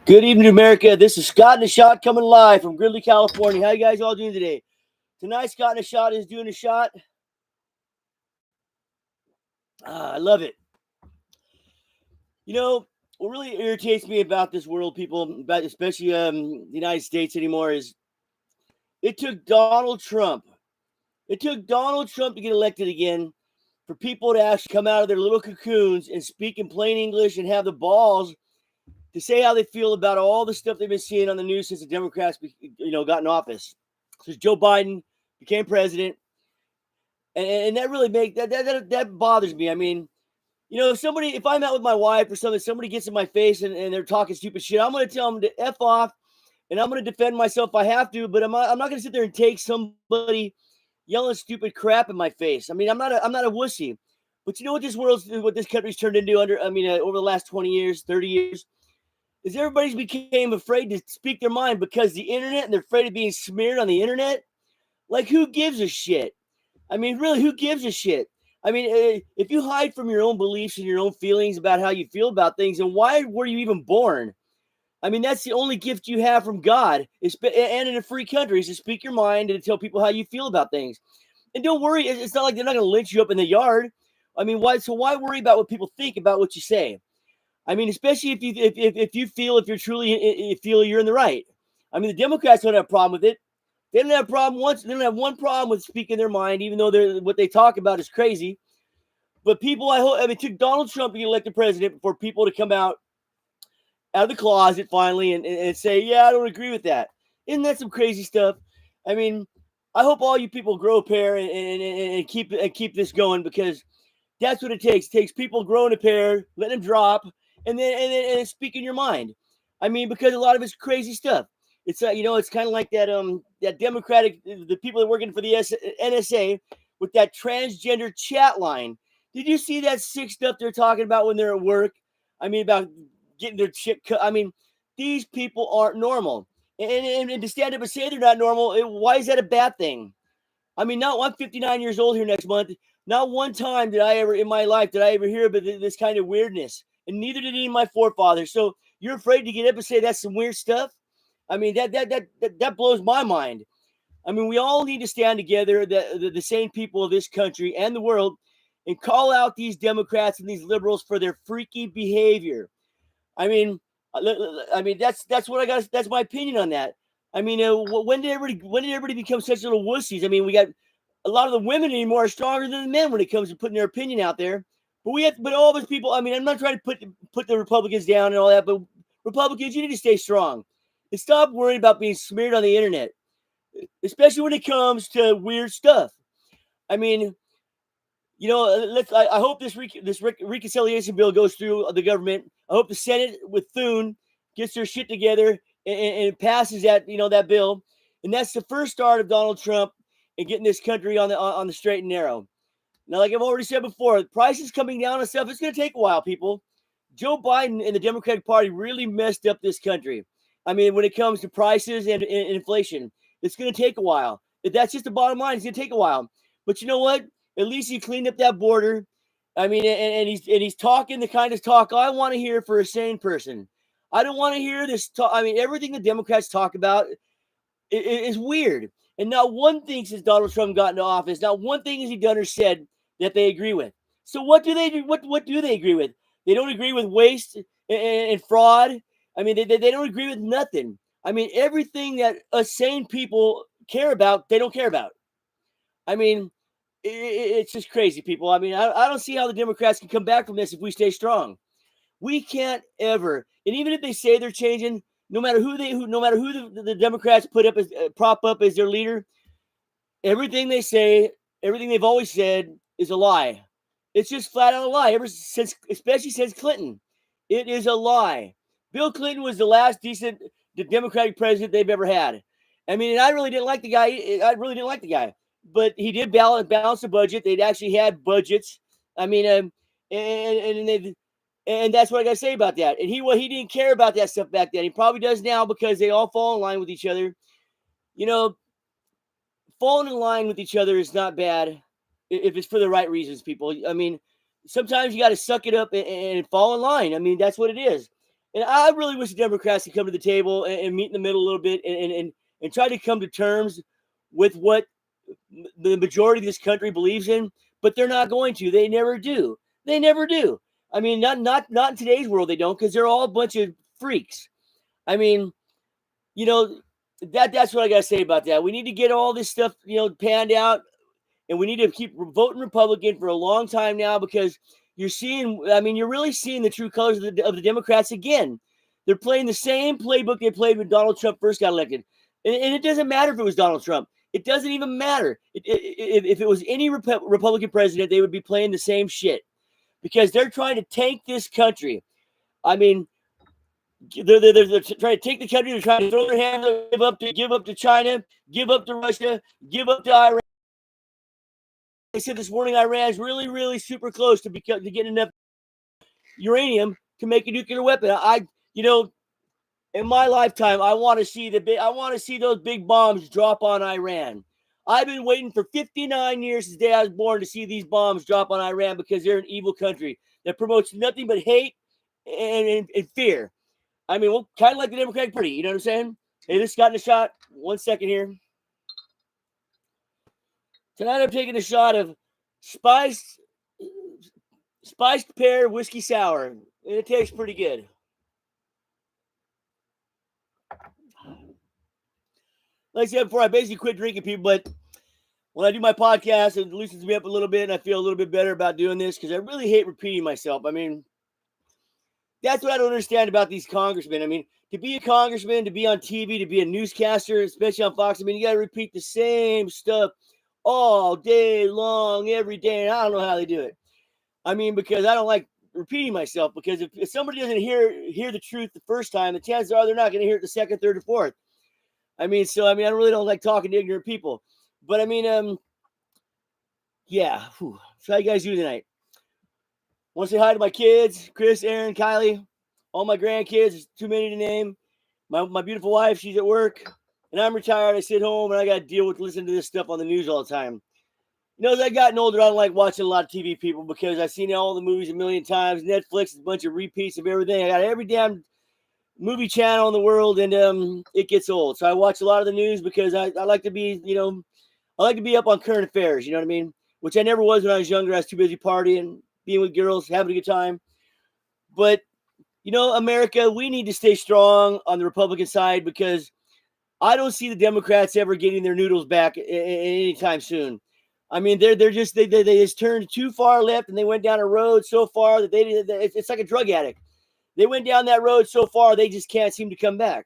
Good evening, America. This is Scott and the Shot coming live from Gridley, California. How you guys all doing today? Tonight, Scott and the Shot is doing a shot. I love it. You know, what really irritates me about this world, people, about especially the United States anymore, is it took Donald Trump. It took Donald Trump to get elected again for people to actually come out of their little cocoons and speak in plain English and have the balls to say how they feel about all the stuff they've been seeing on the news since the Democrats, got in office. Since Joe Biden became president, and that really that bothers me. I mean, if I'm out with my wife or somebody gets in my face and they're talking stupid shit, I'm going to tell them to f off, and I'm going to defend myself if I have to. But I'm not going to sit there and take somebody yelling stupid crap in my face. I mean, I'm not a wussy. But you know what this country's turned into over the last 20 years, 30 years, is everybody's became afraid to speak their mind because the internet, and they're afraid of being smeared on the internet. Like, who gives a shit? I mean, really, who gives a shit? I mean, if you hide from your own beliefs and your own feelings about how you feel about things, then why were you even born? I mean, that's the only gift you have from God, and in a free country, is to speak your mind and to tell people how you feel about things. And don't worry, it's not like they're not going to lynch you up in the yard. I mean, why? So why worry about what people think about what you say? I mean, especially if you feel if you're truly you feel you're in the right. I mean, the Democrats don't have a problem with it. They don't have a problem once. They don't have one problem with speaking their mind, even though what they talk about is crazy. But people, it took Donald Trump to get elected president for people to come out of the closet finally and say, yeah, I don't agree with that. Isn't that some crazy stuff? I mean, I hope all you people grow a pair and keep this going, because that's what it takes. It takes people growing a pair, letting them drop, and then speaking your mind. I mean, because a lot of it's crazy stuff. It's it's kind of like that Democratic, the people that are working for the NSA with that transgender chat line. Did you see that sick stuff they're talking about when they're at work? I mean, about getting their shit cut. I mean, these people aren't normal, and to stand up and say they're not normal, why is that a bad thing? I mean, I'm 59 years old here next month. Not one time did I ever in my life did I ever hear about this kind of weirdness, and neither did any of my forefathers. So you're afraid to get up and say that's some weird stuff? I mean, that blows my mind. I mean, we all need to stand together, the sane people of this country and the world, and call out these Democrats and these liberals for their freaky behavior. I mean, that's what I got. That's my opinion on that. I mean, when did everybody become such little wussies? I mean, we got a lot of the women anymore are stronger than the men when it comes to putting their opinion out there. But all those people. I mean, I'm not trying to put the Republicans down and all that, but Republicans, you need to stay strong and stop worrying about being smeared on the internet, especially when it comes to weird stuff. I mean, I hope this reconciliation bill goes through the government. I hope the Senate with Thune gets their shit together and passes that bill. And that's the first start of Donald Trump and getting this country on the straight and narrow. Now, like I've already said before, the prices coming down and stuff, it's going to take a while, people. Joe Biden and the Democratic Party really messed up this country. I mean, when it comes to prices and inflation, it's going to take a while. That's just the bottom line. It's going to take a while. But you know what? At least he cleaned up that border. I mean, and he's talking the kind of talk I want to hear for a sane person. I don't want to hear this talk. I mean, everything the Democrats talk about is weird. And not one thing since Donald Trump got into office, not one thing has he done or said that they agree with. So what do they do? What do they agree with? They don't agree with waste and fraud. I mean, they don't agree with nothing. I mean, everything that us sane people care about, they don't care about. I mean, it's just crazy, people. I mean, I don't see how the Democrats can come back from this if we stay strong. We can't ever. And even if they say they're changing, no matter who the Democrats put up as prop up as their leader, everything they say, everything they've always said is a lie. It's just flat out a lie. Especially since Clinton, it is a lie. Bill Clinton was the last decent Democratic president they've ever had. I mean, and I really didn't like the guy. But he did balance the budget. They'd actually had budgets. I mean, and that's what I got to say about that. And he didn't care about that stuff back then. He probably does now because they all fall in line with each other. You know, falling in line with each other is not bad if it's for the right reasons, people. I mean, sometimes you got to suck it up and fall in line. I mean, that's what it is. And I really wish the Democrats could come to the table and meet in the middle a little bit and try to come to terms with what the majority of this country believes in, but they're not going to. They never do. They never do. I mean, not in today's world they don't, because they're all a bunch of freaks. I mean, you know, that's what I gotta say about that. We need to get all this stuff, panned out, and we need to keep voting Republican for a long time now, because you're really seeing the true colors of the Democrats again. They're playing the same playbook they played when Donald Trump first got elected. And it doesn't matter if it was Donald Trump. It doesn't even matter. If it was any Republican president, they would be playing the same shit, because they're trying to tank this country. I mean, they're trying to take the country. They're trying to throw their hands up, give up to China, give up to Russia, give up to Iran. They said this morning Iran is really, really super close to getting enough uranium to make a nuclear weapon. In my lifetime, I want to see those big bombs drop on Iran. I've been waiting for 59 years since the day I was born to see these bombs drop on Iran, because they're an evil country that promotes nothing but hate and fear. I mean, well, kind of like the Democratic Party. You know what I'm saying? Hey, this got in a shot. 1 second here. Tonight I'm taking a shot of spiced pear whiskey sour, and it tastes pretty good. Like I said before, I basically quit drinking, people, but when I do my podcast, it loosens me up a little bit, and I feel a little bit better about doing this, because I really hate repeating myself. I mean, that's what I don't understand about these congressmen. I mean, to be a congressman, to be on TV, to be a newscaster, especially on Fox, I mean, you got to repeat the same stuff all day long, every day, and I don't know how they do it. I mean, because I don't like repeating myself, because if somebody doesn't hear the truth the first time, the chances are they're not going to hear it the second, third, or fourth. I really don't like talking to ignorant people. But I mean, yeah. So how you guys do tonight? Want to say hi to my kids, Chris, Aaron, Kylie, all my grandkids. There's too many to name. My beautiful wife, she's at work, and I'm retired. I sit home, and I got to deal with listening to this stuff on the news all the time. As I've gotten older, I don't like watching a lot of TV, people, because I've seen all the movies a million times. Netflix is a bunch of repeats of everything. I got every damn movie channel in the world, and it gets old. So I watch a lot of the news, because I like to be, I like to be up on current affairs. You know what I mean? Which I never was when I was younger. I was too busy partying, being with girls, having a good time. But, America, we need to stay strong on the Republican side, because I don't see the Democrats ever getting their noodles back anytime soon. I mean, they just turned too far left, and they went down a road so far that it's like a drug addict. They went down that road so far, they just can't seem to come back.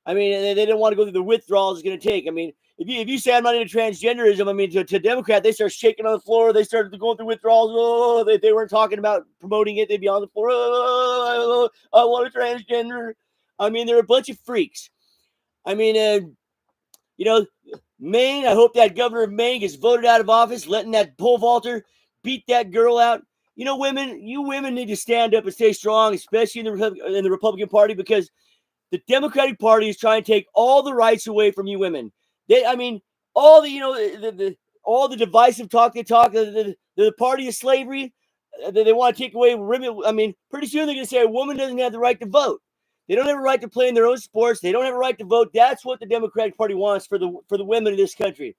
I mean, they didn't want to go through the withdrawals it's going to take. I mean, if you say I'm not into transgenderism, I mean, to Democrat, they start shaking on the floor. They started going through withdrawals. Oh, they weren't talking about promoting it. They'd be on the floor. Oh, I want a transgender. I mean, they're a bunch of freaks. I mean, Maine, I hope that governor of Maine gets voted out of office, letting that pole vaulter beat that girl out. You women need to stand up and stay strong, especially in the Republican Party, because the Democratic Party is trying to take all the rights away from you women. All the divisive talk they talk, the party of slavery, they want to take away women. I mean, pretty soon they're going to say a woman doesn't have the right to vote. They don't have a right to play in their own sports. They don't have a right to vote. That's what the Democratic Party wants for the women in this country.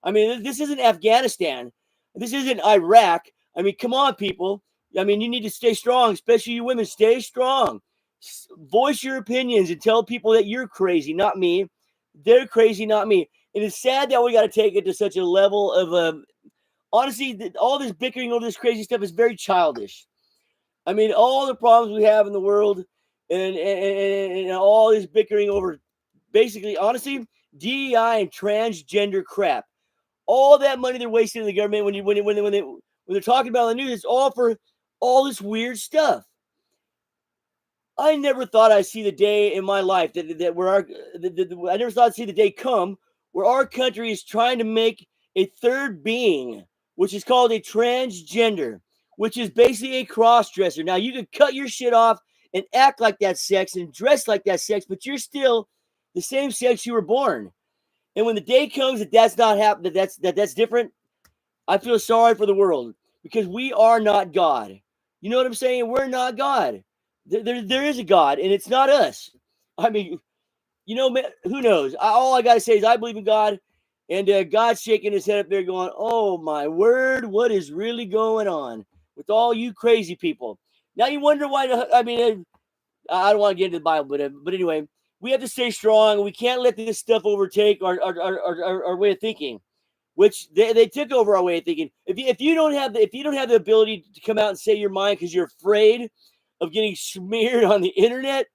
I mean, this isn't Afghanistan. This isn't Iraq. I mean, come on, people. I mean, you need to stay strong, especially you women. Stay strong. Voice your opinions and tell people that you're crazy, not me. They're crazy, not me. And it's sad that we got to take it to such a level of, honestly, all this bickering over this crazy stuff is very childish. I mean, all the problems we have in the world and all this bickering over, basically, honestly, DEI and transgender crap. All that money they're wasting in the government when they're talking about the news, it's all for all this weird stuff. I never thought I'd see the day in my life I never thought I'd see the day come where our country is trying to make a third being, which is called a transgender, which is basically a cross-dresser. Now, you can cut your shit off and act like that sex and dress like that sex, but you're still the same sex you were born. And when the day comes that that's not happening, that's different, I feel sorry for the world, because we are not God. You know what I'm saying? We're not God. There is a God, and it's not us. I mean, man, who knows? All I got to say is I believe in God, and God's shaking his head up there going, oh, my word, what is really going on with all you crazy people? Now you wonder why, I mean, I don't want to get into the Bible, but anyway, we have to stay strong. We can't let this stuff overtake our way of thinking, which they took over our way of thinking. If you don't have the ability to come out and say your mind because you're afraid of getting smeared on the internet,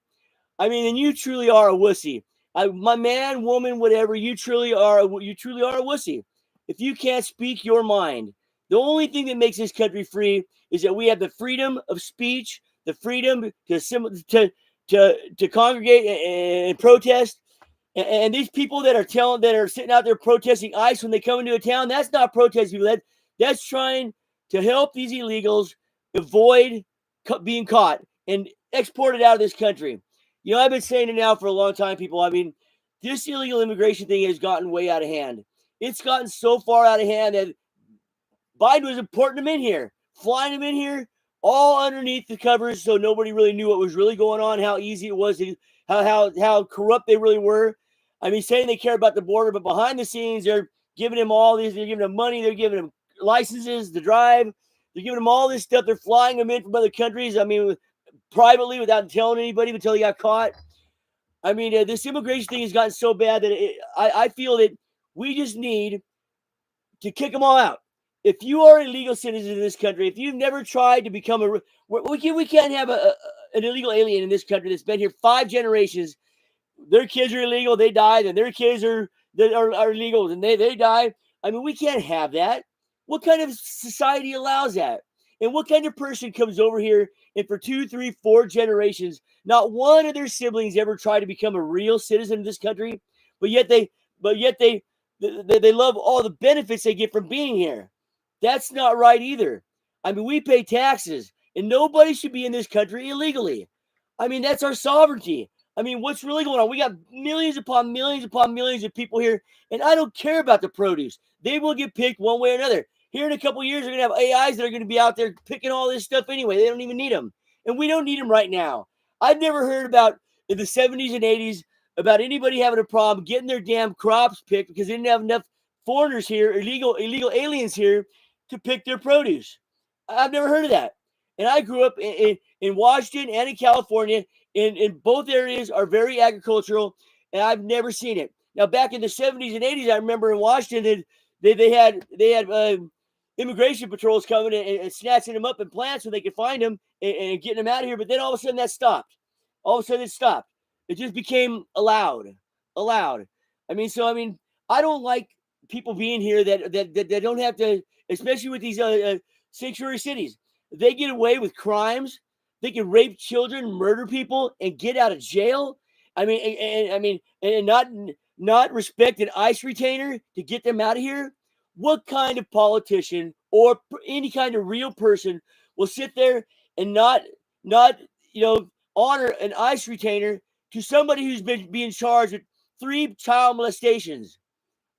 I mean, and you truly are a wussy. My man, woman, whatever, you truly are a wussy. If you can't speak your mind, the only thing that makes this country free is that we have the freedom of speech, the freedom to congregate and protest. And these people that are sitting out there protesting ICE when they come into a town, that's not protesting people. That's trying to help these illegals avoid being caught and exported out of this country. I've been saying it now for a long time, people. I mean, this illegal immigration thing has gotten way out of hand. It's gotten so far out of hand that Biden was importing them in here, flying them in here, all underneath the covers, so nobody really knew what was really going on, how easy it was, how corrupt they really were. I mean, saying they care about the border, but behind the scenes, they're giving him all these. They're giving him money. They're giving him licenses to drive. They're giving him all this stuff. They're flying them in from other countries. I mean, privately without telling anybody until he got caught. I mean, this immigration thing has gotten so bad that I feel that we just need to kick them all out. If you are a legal citizen in this country, if you've never tried to become we can't have an illegal alien in this country that's been here 5 generations. Their kids are illegal, they die, and their kids are illegal, and they die. I mean, we can't have that. What kind of society allows that? And what kind of person comes over here and for 2, 3, 4 generations, not one of their siblings ever tried to become a real citizen of this country, but yet they love all the benefits they get from being here. That's not right either. I mean, we pay taxes, and nobody should be in this country illegally. I mean, that's our sovereignty. I mean, what's really going on? We got millions upon millions upon millions of people here, and I don't care about the produce. They will get picked one way or another. Here in a couple of years, they're going to have AIs that are going to be out there picking all this stuff anyway. They don't even need them, and we don't need them right now. I've never heard about in the 70s and 80s about anybody having a problem getting their damn crops picked because they didn't have enough foreigners here, illegal aliens here to pick their produce. I've never heard of that. And I grew up in Washington and in California, and both areas are very agricultural, and I've never seen it. Now, back in the 70s and 80s, I remember in Washington, they had immigration patrols coming and snatching them up in plants so they could find them and getting them out of here. But then all of a sudden that stopped. All of a sudden it stopped. It just became allowed. I mean, I don't like people being here that don't have to, especially with these sanctuary cities. They get away with crimes. They can rape children, murder people, and get out of jail. I mean, and not respect an ICE retainer to get them out of here. What kind of politician or any kind of real person will sit there and not honor an ICE retainer to somebody who's been being charged with 3 child molestations?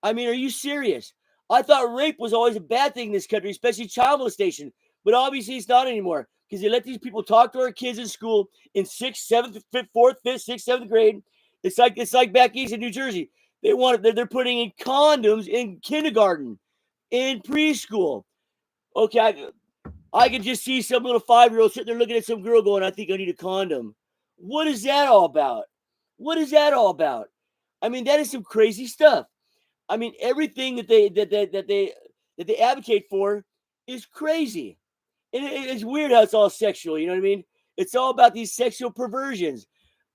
I mean, are you serious? I thought rape was always a bad thing in this country, especially child molestation. But obviously it's not anymore because they let these people talk to our kids in school in 6th, 7th, 5th, 4th, 5th, 6th, 7th grade. It's like back east in New Jersey. They're putting in condoms in kindergarten, in preschool. Okay, I can just see some little 5-year-old sitting there looking at some girl going, I think I need a condom. What is that all about? What is that all about? I mean, that is some crazy stuff. I mean, everything that they advocate for is crazy. And it's weird how it's all sexual. You know what I mean? It's all about these sexual perversions.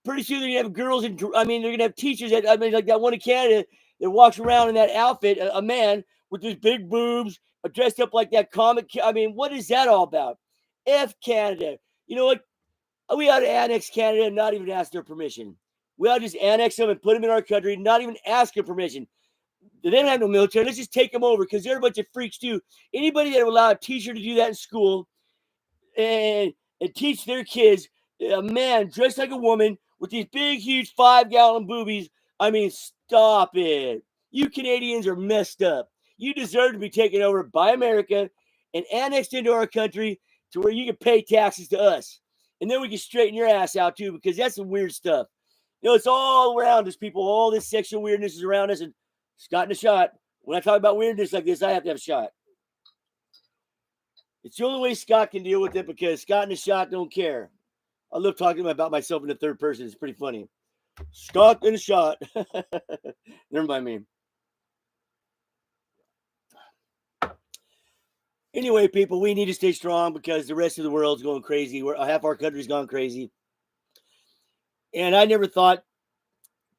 Pretty soon they're gonna have girls and they're gonna have teachers that like that one in Canada that walks around in that outfit, a man with his big boobs, dressed up like that comic. I mean, what is that all about? F Canada. You know what? We ought to annex Canada and not even ask their permission. We ought to just annex them and put them in our country, not even ask their permission. They don't have no military. Let's just take them over because they're a bunch of freaks too. Anybody that would allow a teacher to do that in school and teach their kids, a man dressed like a woman with these big, huge 5-gallon boobies. I mean, stop it. You Canadians are messed up. You deserve to be taken over by America and annexed into our country to where you can pay taxes to us. And then we can straighten your ass out too, because that's some weird stuff. It's all around us, people. All this sexual weirdness is around us. And Scott in a shot. When I talk about weirdness like this, I have to have a shot. It's the only way Scott can deal with it, because Scott in a shot don't care. I love talking about myself in the third person. It's pretty funny. Scott in a shot. Never mind me. Anyway, people, we need to stay strong, because the rest of the world's going crazy. Half our country's gone crazy. And I never thought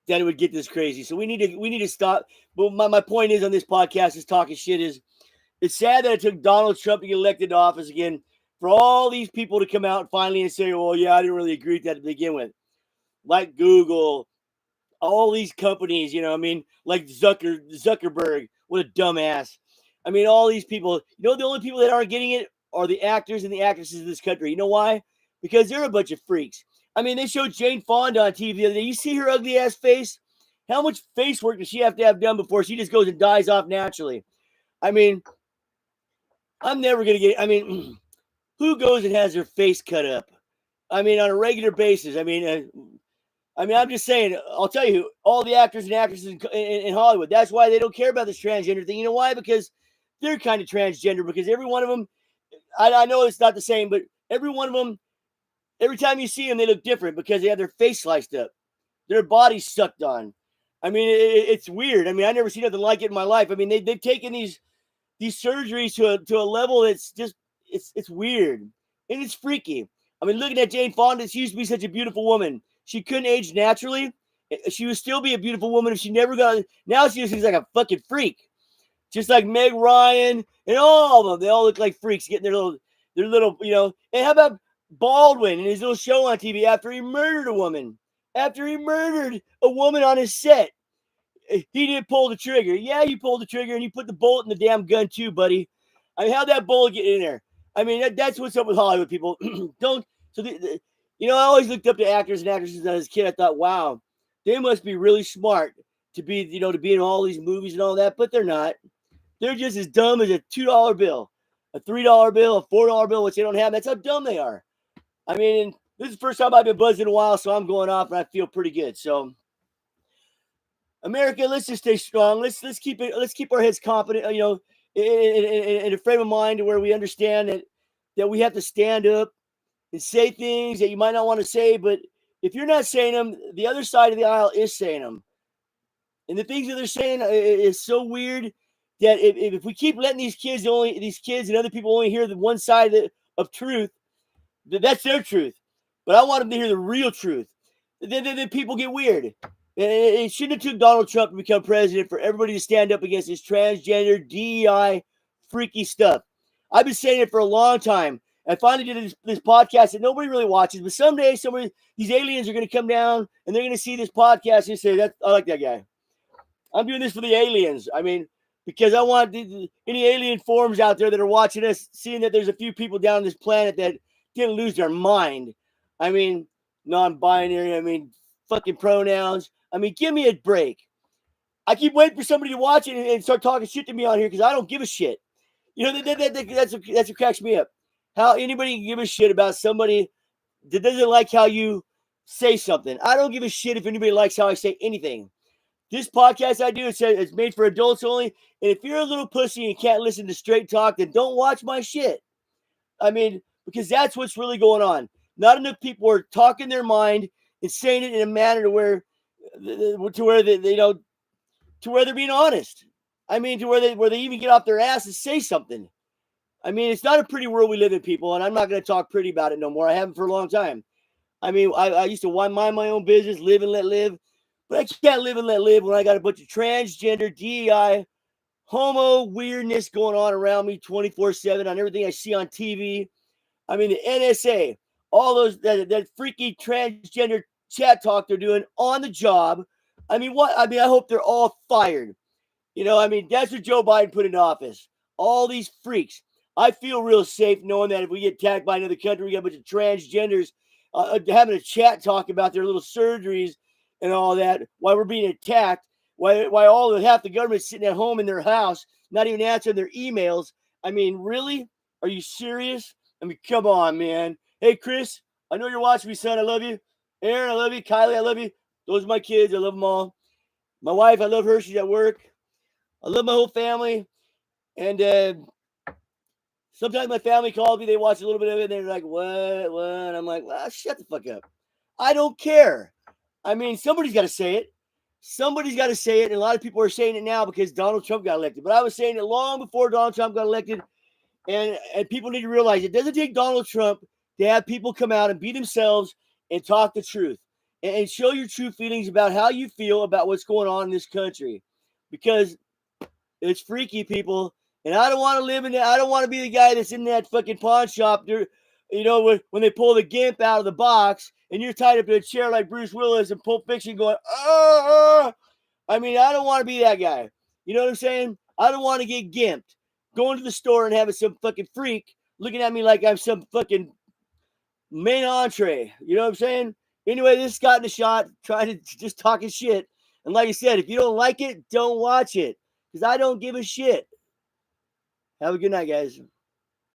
that it would get this crazy. So we need to stop. But my point is, on this podcast, is talking shit, is it's sad that it took Donald Trump to get elected to office again, for all these people to come out finally and say, well, yeah, I didn't really agree with that to begin with. Like Google, all these companies, like Zuckerberg, what a dumbass. I mean, all these people, the only people that aren't getting it are the actors and the actresses of this country. You know why? Because they're a bunch of freaks. I mean, they showed Jane Fonda on TV the other day. You see her ugly ass face? How much face work does she have to have done before she just goes and dies off naturally? I mean, I'm never going to get, who goes and has their face cut up? I mean, on a regular basis. I mean, I'm just saying, I'll tell you, all the actors and actresses in Hollywood, that's why they don't care about this transgender thing. You know why? Because they're kind of transgender, because every one of them, I know it's not the same, but every one of them, every time you see them, they look different, because they have their face sliced up, their bodies sucked on. I mean, it's weird. I mean, I never seen nothing like it in my life. I mean, they've taken these surgeries to a level that's just, it's weird, and it's freaky. I mean, looking at Jane Fonda, she used to be such a beautiful woman. She couldn't age naturally. She would still be a beautiful woman if she never got. Now she just looks like a fucking freak, just like Meg Ryan and all of them. They all look like freaks, getting their little. And how about Baldwin and his little show on TV after he murdered a woman? After he murdered a woman on his set, he didn't pull the trigger. Yeah, you pulled the trigger and you put the bullet in the damn gun too, buddy. I mean, how'd that bullet get in there? I mean, that's what's up with Hollywood, people. Don't. So, I always looked up to actors and actresses as a kid. I thought, wow, they must be really smart to be, to be in all these movies and all that. But they're not. They're just as dumb as a $2 bill, a $3 bill, a $4 bill, which they don't have. That's how dumb they are. I mean, this is the first time I've been buzzed in a while, so I'm going off and I feel pretty good. So, America, let's just stay strong. Let's keep it. Let's keep our heads confident. In a frame of mind where we understand that we have to stand up and say things that you might not want to say, but if you're not saying them, the other side of the aisle is saying them. And the things that they're saying is so weird that if we keep letting these kids and other people only hear the one side of truth, that's their truth. But I want them to hear the real truth. Then people get weird. It shouldn't have took Donald Trump to become president for everybody to stand up against this transgender, DEI, freaky stuff. I've been saying it for a long time. I finally did this podcast that nobody really watches, but someday these aliens are going to come down and they're going to see this podcast and say, I like that guy. I'm doing this for the aliens. I mean, because I want any alien forms out there that are watching us, seeing that there's a few people down on this planet that didn't lose their mind. I mean, non-binary, I mean, fucking pronouns. I mean, give me a break. I keep waiting for somebody to watch it and start talking shit to me on here because I don't give a shit. That's what cracks me up. How anybody can give a shit about somebody that doesn't like how you say something. I don't give a shit if anybody likes how I say anything. This podcast I do, it's made for adults only. And if you're a little pussy and can't listen to straight talk, then don't watch my shit. I mean, because that's what's really going on. Not enough people are talking their mind and saying it in a manner to where they're being honest. I mean, to where they even get off their ass and say something. I mean, it's not a pretty world we live in, people, and I'm not going to talk pretty about it no more. I haven't for a long time. I mean, I used to mind my own business, live and let live, but I can't live and let live when I got a bunch of transgender, DEI, homo weirdness going on around me 24/7 on everything I see on TV. I mean, the NSA, all those that freaky transgender chat talk they're doing on the job. I mean, what? I mean, I hope they're all fired. I mean, that's what Joe Biden put in office. All these freaks. I feel real safe knowing that if we get attacked by another country, we got a bunch of transgenders having a chat talk about their little surgeries and all that while we're being attacked, while half the government's sitting at home in their house, not even answering their emails. I mean, really? Are you serious? I mean, come on, man. Hey, Chris, I know you're watching me, son. I love you. Aaron, I love you. Kylie, I love you. Those are my kids. I love them all. My wife, I love her. She's at work. I love my whole family. And sometimes my family calls me. They watch a little bit of it. And they're like, what? What? And I'm like, well, shut the fuck up. I don't care. I mean, somebody's got to say it. Somebody's got to say it. And a lot of people are saying it now because Donald Trump got elected. But I was saying it long before Donald Trump got elected. And people need to realize it doesn't take Donald Trump to have people come out and be themselves and talk the truth and show your true feelings about how you feel about what's going on in this country, because it's freaky, people. And I don't want to live in that. I don't want to be the guy that's in that fucking pawn shop there, you know, when they pull the gimp out of the box and you're tied up to a chair like Bruce Willis in Pulp Fiction going, I mean, I don't want to be that guy. You know what I'm saying? I don't want to get gimped. Going to the store and having some fucking freak looking at me like I'm some fucking main entree. You know what I'm saying? Anyway, this got in a shot, trying to just talking shit. And like I said, if you don't like it, don't watch it. Because I don't give a shit. Have a good night, guys.